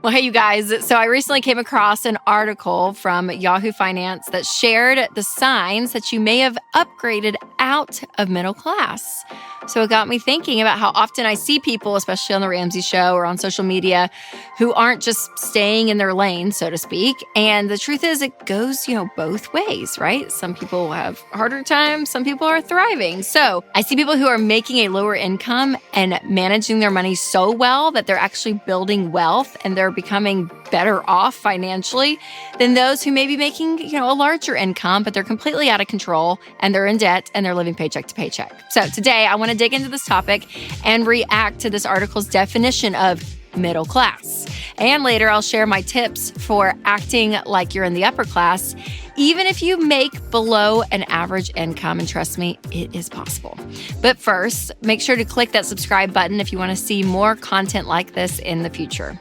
Well, hey, you guys. So I recently came across an article from Yahoo Finance that shared the signs that you may have upgraded out of middle class. So it got me thinking about how often I see people, especially on the Ramsey show or on social media, who aren't just staying in their lane, so to speak. And the truth is it goes, both ways, right? Some people have harder times. Some people are thriving. So I see people who are making a lower income and managing their money so well that they're actually building wealth and they're becoming better off financially than those who may be making, a larger income, but they're completely out of control and they're in debt and they're living paycheck to paycheck. So today I want to dig into this topic and react to this article's definition of middle class. And later I'll share my tips for acting like you're in the upper class, even if you make below an average income. And trust me, it is possible. But first, make sure to click that subscribe button if you want to see more content like this in the future.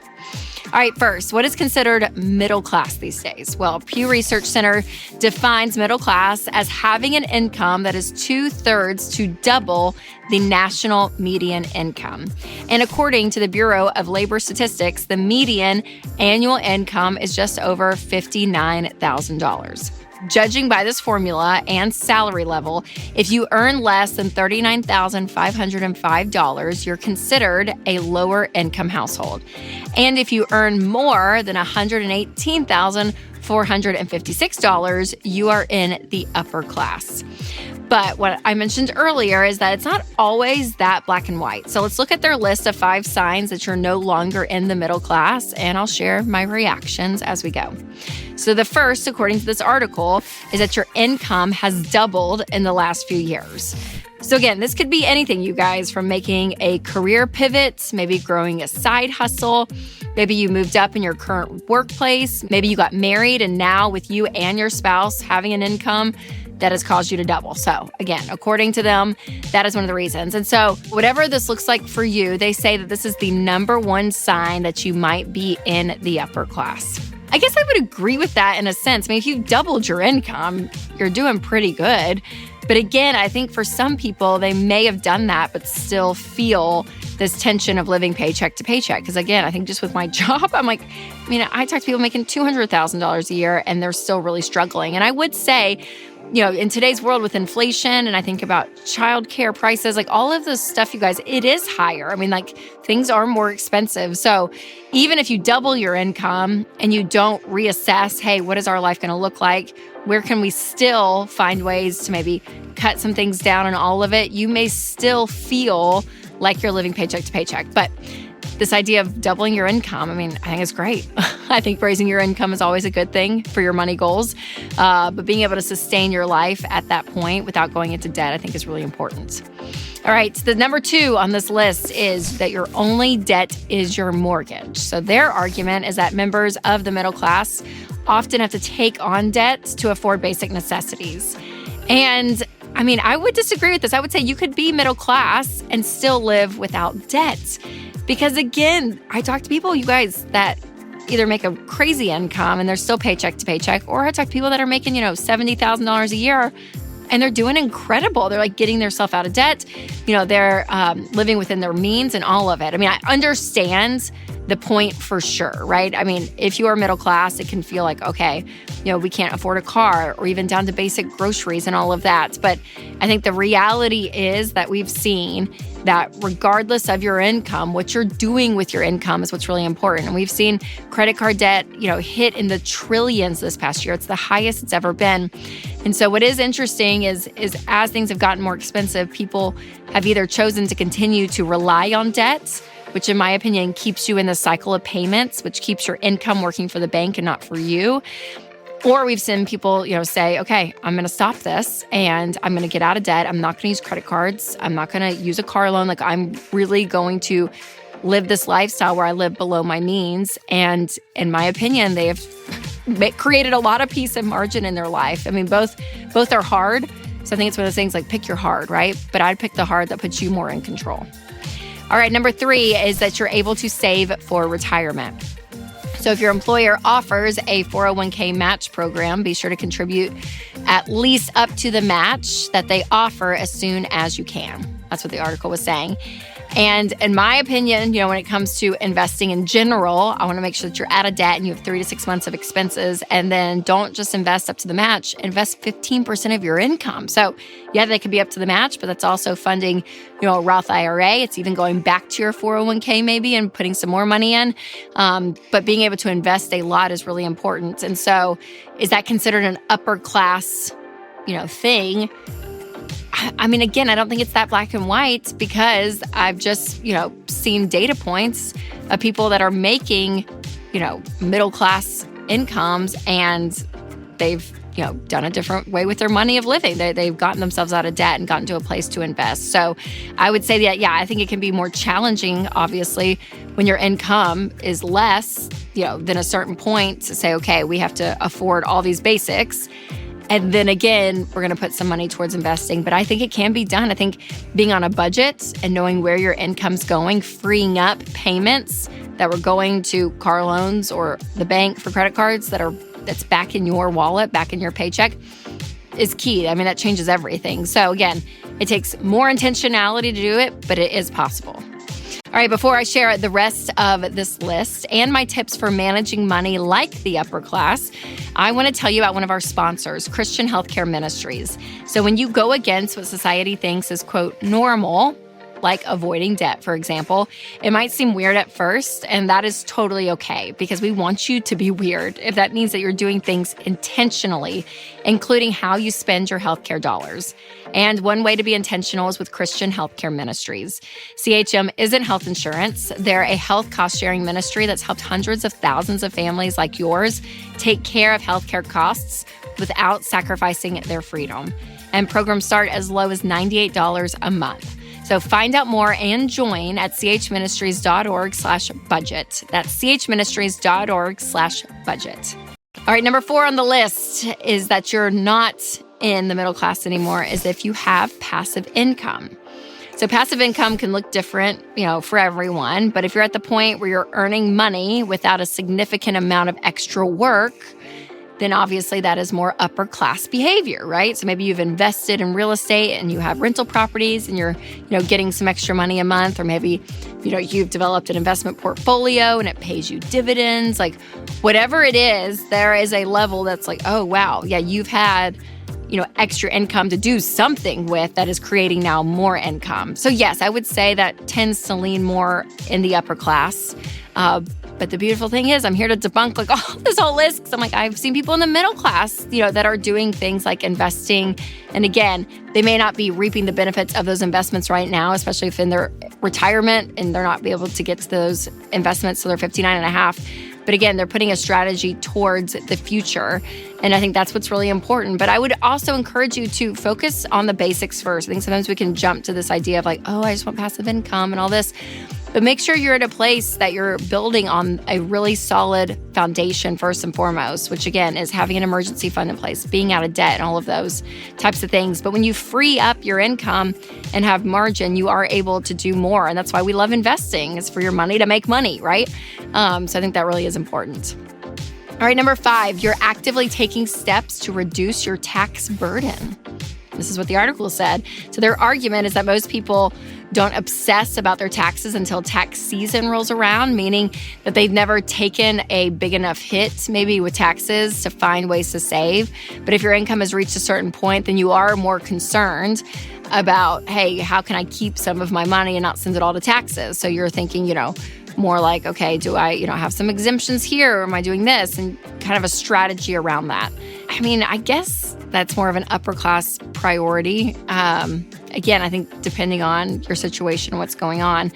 All right, first, what is considered middle class these days? Well, Pew Research Center defines middle class as having an income that is 2/3 to double the national median income. And according to the Bureau of Labor Statistics, the median annual income is just over $59,000. Judging by this formula and salary level, if you earn less than $39,505, you're considered a lower income household. And if you earn more than $118,456, you are in the upper class. But what I mentioned earlier is that it's not always that black and white. So let's look at their list of 5 signs that you're no longer in the middle class, and I'll share my reactions as we go. So the first, according to this article, is that your income has doubled in the last few years. So again, this could be anything, you guys, from making a career pivot, maybe growing a side hustle. Maybe you moved up in your current workplace. Maybe you got married, and now with you and your spouse having an income, that has caused you to double. So again, according to them, that is one of the reasons. And so whatever this looks like for you, they say that this is the number one sign that you might be in the upper class. I guess I would agree with that in a sense. I mean, if you've doubled your income, you're doing pretty good. But again, I think for some people, they may have done that, but still feel this tension of living paycheck to paycheck. Because again, I think just with my job, I talk to people making $200,000 a year and they're still really struggling. And I would say, in today's world with inflation, and I think about childcare prices, like all of this stuff, you guys, it is higher. Things are more expensive. So even if you double your income and you don't reassess, hey, what is our life going to look like? Where can we still find ways to maybe cut some things down on all of it? You may still feel like you're living paycheck to paycheck. But this idea of doubling your income, I think it's great. I think raising your income is always a good thing for your money goals. But being able to sustain your life at that point without going into debt, I think is really important. All right, so the number 2 on this list is that your only debt is your mortgage. So their argument is that members of the middle class often have to take on debt to afford basic necessities. And I would disagree with this. I would say you could be middle class and still live without debt. Because again, I talk to people, you guys, that either make a crazy income and they're still paycheck to paycheck, or I talk to people that are making, $70,000 a year and they're doing incredible. They're like getting themselves out of debt. They're living within their means and all of it. I understand the point for sure, right? If you are middle class, it can feel like, okay, we can't afford a car, or even down to basic groceries and all of that. But I think the reality is that we've seen that regardless of your income, what you're doing with your income is what's really important. And we've seen credit card debt, hit in the trillions this past year. It's the highest it's ever been. And so what is interesting is as things have gotten more expensive, people have either chosen to continue to rely on debt, which in my opinion keeps you in the cycle of payments, which keeps your income working for the bank and not for you. Or we've seen people, say, okay, I'm going to stop this and I'm going to get out of debt. I'm not going to use credit cards. I'm not going to use a car loan. I'm really going to live this lifestyle where I live below my means. And in my opinion, they have created a lot of peace and margin in their life. Both are hard. So I think it's one of those things like pick your hard, right? But I'd pick the hard that puts you more in control. All right, number 3 is that you're able to save for retirement. So if your employer offers a 401k match program, be sure to contribute at least up to the match that they offer as soon as you can. That's what the article was saying. And in my opinion, when it comes to investing in general, I want to make sure that you're out of debt and you have 3 to 6 months of expenses. And then don't just invest up to the match, invest 15% of your income. So yeah, they could be up to the match, but that's also funding, a Roth IRA. It's even going back to your 401k maybe and putting some more money in. But being able to invest a lot is really important. And so is that considered an upper class, thing? I mean, again, I don't think it's that black and white because I've just, seen data points of people that are making, middle class incomes and they've, done a different way with their money of living. They've gotten themselves out of debt and gotten to a place to invest. So I would say that, I think it can be more challenging, obviously, when your income is less, than a certain point to say, okay, we have to afford all these basics. And then again, we're going to put some money towards investing. But I think it can be done. I think being on a budget and knowing where your income's going, freeing up payments that were going to car loans or the bank for credit cards that's back in your wallet, back in your paycheck, is key. I mean, that changes everything. So again, it takes more intentionality to do it, but it is possible. All right, before I share the rest of this list and my tips for managing money like the upper class, I want to tell you about one of our sponsors, Christian Healthcare Ministries. So when you go against what society thinks is, quote, normal, like avoiding debt, for example, it might seem weird at first, and that is totally okay because we want you to be weird if that means that you're doing things intentionally, including how you spend your healthcare dollars. And one way to be intentional is with Christian Healthcare Ministries. CHM isn't health insurance. They're a health cost-sharing ministry that's helped hundreds of thousands of families like yours take care of healthcare costs without sacrificing their freedom. And programs start as low as $98 a month. So find out more and join at chministries.org/budget. That's chministries.org/budget. All right, number 4 on the list is that you're not in the middle class anymore is if you have passive income. So passive income can look different, for everyone. But if you're at the point where you're earning money without a significant amount of extra work, then obviously that is more upper class behavior, right? So maybe you've invested in real estate and you have rental properties and you're, getting some extra money a month, or maybe, you've developed an investment portfolio and it pays you dividends. Like whatever it is, there is a level that's like, oh, wow, yeah, you've had, extra income to do something with that is creating now more income. So yes, I would say that tends to lean more in the upper class. But the beautiful thing is I'm here to debunk this whole list because I'm I've seen people in the middle class, that are doing things like investing. And again, they may not be reaping the benefits of those investments right now, especially if in their retirement and they're not be able to get to those investments till they're 59 and a half. But again, they're putting a strategy towards the future. And I think that's what's really important. But I would also encourage you to focus on the basics first. I think sometimes we can jump to this idea of I just want passive income and all this. But make sure you're at a place that you're building on a really solid foundation first and foremost, which again is having an emergency fund in place, being out of debt and all of those types of things. But when you free up your income and have margin, you are able to do more. And that's why we love investing, is for your money to make money, right? So I think that really is important. All right, number 5, you're actively taking steps to reduce your tax burden. This is what the article said. So their argument is that most people don't obsess about their taxes until tax season rolls around, meaning that they've never taken a big enough hit, maybe with taxes, to find ways to save. But if your income has reached a certain point, then you are more concerned about, hey, how can I keep some of my money and not send it all to taxes? So you're thinking, more like, okay, do I, have some exemptions here, or am I doing this? And kind of a strategy around that. I mean, I guess that's more of an upper class priority. Again, I think depending on your situation and what's going on.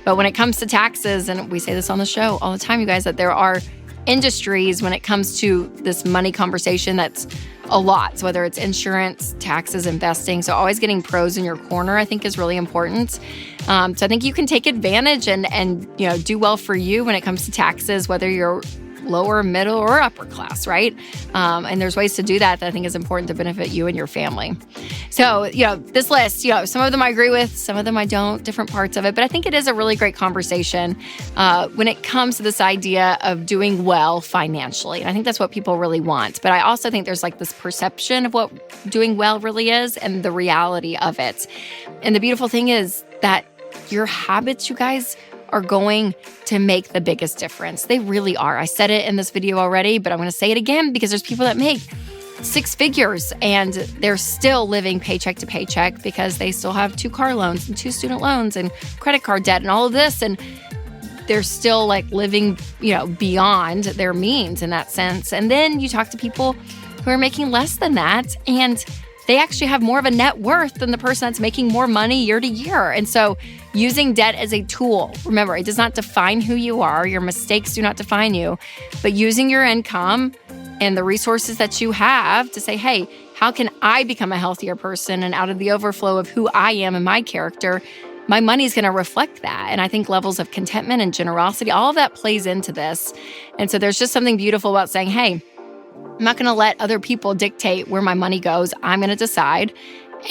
But when it comes to taxes, and we say this on the show all the time, you guys, that there are industries when it comes to this money conversation that's a lot. So whether it's insurance, taxes, investing. So always getting pros in your corner, I think, is really important. So I think you can take advantage and do well for you when it comes to taxes, whether you're lower, middle, or upper class, right? And there's ways to do that I think is important to benefit you and your family. So, this list, some of them I agree with, some of them I don't, different parts of it. But I think it is a really great conversation when it comes to this idea of doing well financially. And I think that's what people really want. But I also think there's like this perception of what doing well really is and the reality of it. And the beautiful thing is that your habits, you guys, are going to make the biggest difference. They really are. I said it in this video already, but I'm going to say it again because there's people that make 6 figures and they're still living paycheck to paycheck because they still have 2 car loans and 2 student loans and credit card debt and all of this. And they're still like living, beyond their means in that sense. And then you talk to people who are making less than that and they actually have more of a net worth than the person that's making more money year to year. And so using debt as a tool, remember, it does not define who you are. Your mistakes do not define you. But using your income and the resources that you have to say, hey, how can I become a healthier person? And out of the overflow of who I am and my character, my money is going to reflect that. And I think levels of contentment and generosity, all of that plays into this. And so there's just something beautiful about saying, hey, I'm not going to let other people dictate where my money goes. I'm going to decide.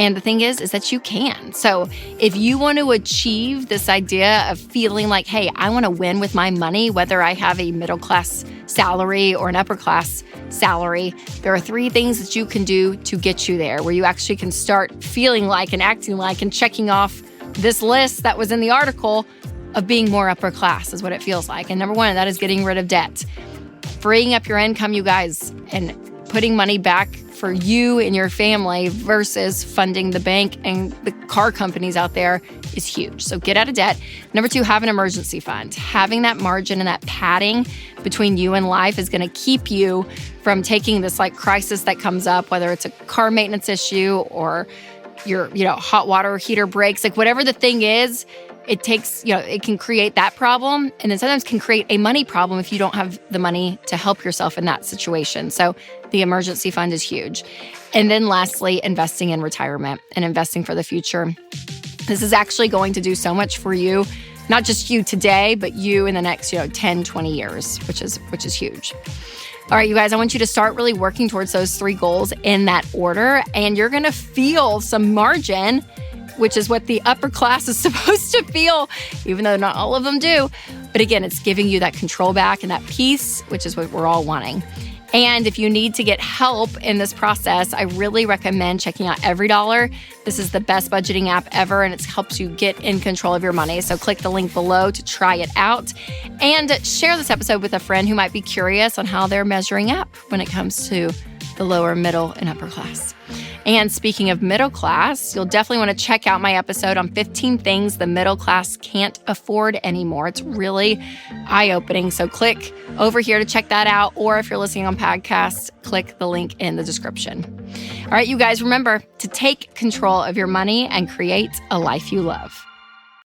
And the thing is that you can. So if you want to achieve this idea of feeling like, hey, I want to win with my money, whether I have a middle class salary or an upper class salary, there are 3 things that you can do to get you there, where you actually can start feeling like and acting like and checking off this list that was in the article of being more upper class is what it feels like. And number 1, that is getting rid of debt. Freeing up your income, you guys, and putting money back for you and your family versus funding the bank and the car companies out there is huge. So get out of debt. Number 2, have an emergency fund. Having that margin and that padding between you and life is going to keep you from taking this like crisis that comes up, whether it's a car maintenance issue or your, hot water heater breaks, like whatever the thing is. It takes, it can create that problem and then sometimes can create a money problem if you don't have the money to help yourself in that situation. So the emergency fund is huge. And then lastly, investing in retirement and investing for the future. This is actually going to do so much for you, not just you today, but you in the next, 10, 20 years, which is huge. All right, you guys, I want you to start really working towards those 3 goals in that order. And you're going to feel some margin, which is what the upper class is supposed to feel, even though not all of them do. But again, it's giving you that control back and that peace, which is what we're all wanting. And if you need to get help in this process, I really recommend checking out EveryDollar. This is the best budgeting app ever, and it helps you get in control of your money. So click the link below to try it out. And share this episode with a friend who might be curious on how they're measuring up when it comes to the lower, middle, and upper class. And speaking of middle class, you'll definitely want to check out my episode on 15 things the middle class can't afford anymore. It's really eye-opening. So click over here to check that out. Or if you're listening on podcasts, click the link in the description. All right, you guys, remember to take control of your money and create a life you love.